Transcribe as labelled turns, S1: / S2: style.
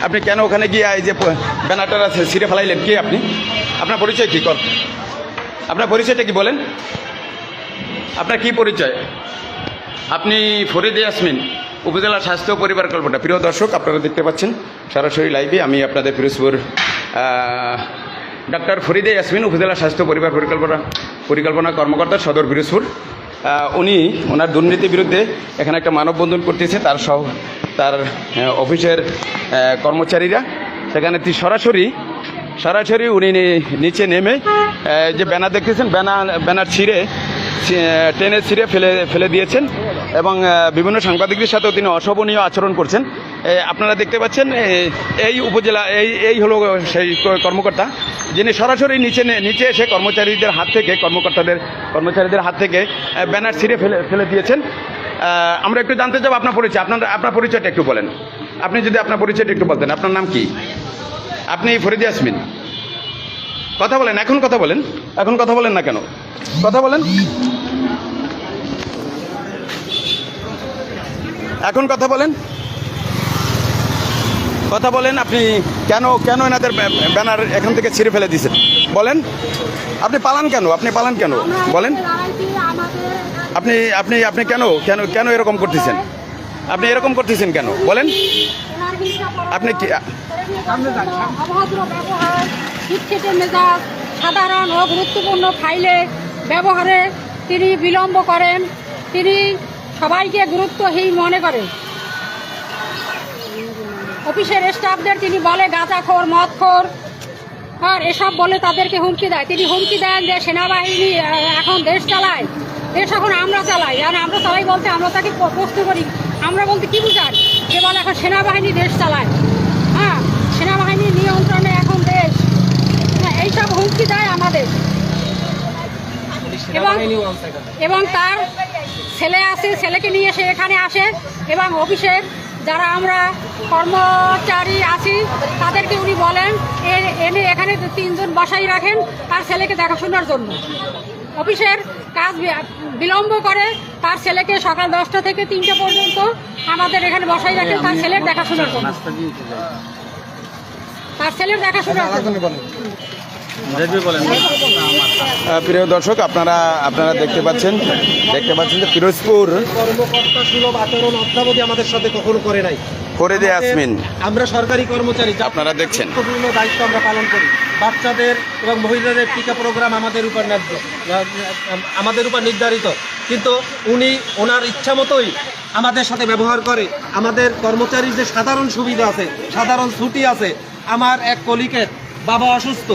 S1: আপনি কেন ওখানে গিয়ে এই যে ব্যানারটা ছিঁড়ে ফেলাইলেন? কে আপনি? আপনার পরিচয় কী? আপনার পরিচয়টা কি বলেন? আপনার কি পরিচয়? আপনি ফরিদে ইয়াসমিন, উপজেলা স্বাস্থ্য পরিবার কল্পনা। প্রিয় দর্শক, আপনারা দেখতে পাচ্ছেন সরাসরি লাইভে আমি আপনাদের পিরোজপুর ডাক্তার ফরিদে ইয়াসমিন, উপজেলা স্বাস্থ্য পরিবার পরিকল্পনা কর্মকর্তা, সদর পিরোজপুর। উনি ওনার দুর্নীতির বিরুদ্ধে এখানে একটা মানববন্ধন করতেছে তার অফিসের কর্মচারীরা। সেখানে সরাসরি উনি নিচে নেমে যে ব্যানার দেখতেছেন, ব্যানার টেনে ছিঁড়ে ফেলে দিয়েছেন এবং বিভিন্ন সাংবাদিকদের সাথেও তিনি অশোভনীয় আচরণ করছেন। আপনারা দেখতে পাচ্ছেন এই উপজেলা এই হলো সেই কর্মকর্তা, যিনি সরাসরি নিচে এসে কর্মচারীদের হাত থেকে ব্যানার ছিঁড়ে ফেলে দিয়েছেন। আমরা একটু জানতে চাব আপনার পরিচয়। আপনার পরিচয়টা একটু বলেন। আপনি যদি আপনার পরিচয়টা একটু বলতেন। আপনার নাম কি? আপনি ফরিদে ইয়াসমিন। কথা বলেন, এখন কথা বলেন না কেন? কথা বলেন, এখন কথা বলেন। আপনি কেন এনাদের ব্যানার এখান থেকে ছিঁড়ে ফেলে দিয়েছেন বলেন? আপনি পালান কেন বলেন? আপনি কেন এরকম করতেছেন? আপনি এরকম করতেছেন কেন বলেন? আপনি কি
S2: সাধারণ ও গুরুত্বপূর্ণ ফাইলে ব্যবহারে তিনি বিলম্ব করেন, তিনি সবাইকে গুরুত্বহীন মনে করেন। অফিসের স্টাফদের তিনি বলে গাঁজাখোর, মদখোর, আর এসব বলে তাদেরকে হুমকি দেয়। তিনি হুমকি দেন যে সেনাবাহিনী এখন দেশ চালায়, দেশ এখন আমরা চালাই। আর আমরা চালাই বলতে আমরা তাকে প্রশ্ন করি, আমরা বলতে কি বুঝান? যে বলে এখন সেনাবাহিনী দেশ চালায়, হ্যাঁ সেনাবাহিনীর নিয়ন্ত্রণে এখন দেশ, এইসব হুমকি দেয় আমাদের। এবং তার ছেলে আছে, ছেলেকে নিয়ে সে এখানে আসে এবং অফিসের যারা আমরা কর্মচারী আছি তাদেরকে উনি বলেন এনে এখানে 3 জন বসাই রাখেন তার ছেলেকে দেখাশোনার জন্য। অফিসের কাজ বিলম্ব করে, তার ছেলেকে সকাল 10টা থেকে 3টা পর্যন্ত আমাদের এখানে বসাই রাখেন তার ছেলের দেখাশোনার জন্য।
S1: প্রিয় দর্শক, আপনারা দেখতে পাচ্ছেন যে পিরোজপুর
S3: কর্মকর্তা সুলভ আচরণ অদ্যাবধি আমাদের সাথে কখনো করে নাই।
S1: ফরিদে ইয়াসমিন,
S3: আমরা সরকারি কর্মচারী,
S1: আপনারা দেখছেন
S3: গুরুত্বপূর্ণ দায়িত্ব আমরা পালন করি। বাচ্চাদের এবং মহিলাদের টিকা প্রোগ্রাম আমাদের উপর নির্ধারিত, কিন্তু উনি ওনার ইচ্ছা মতোই আমাদের সাথে ব্যবহার করে। আমাদের কর্মচারীর যে সাধারণ সুবিধা আছে, সাধারণ ছুটি আছে, আমার এক কলিগের বাবা অসুস্থ,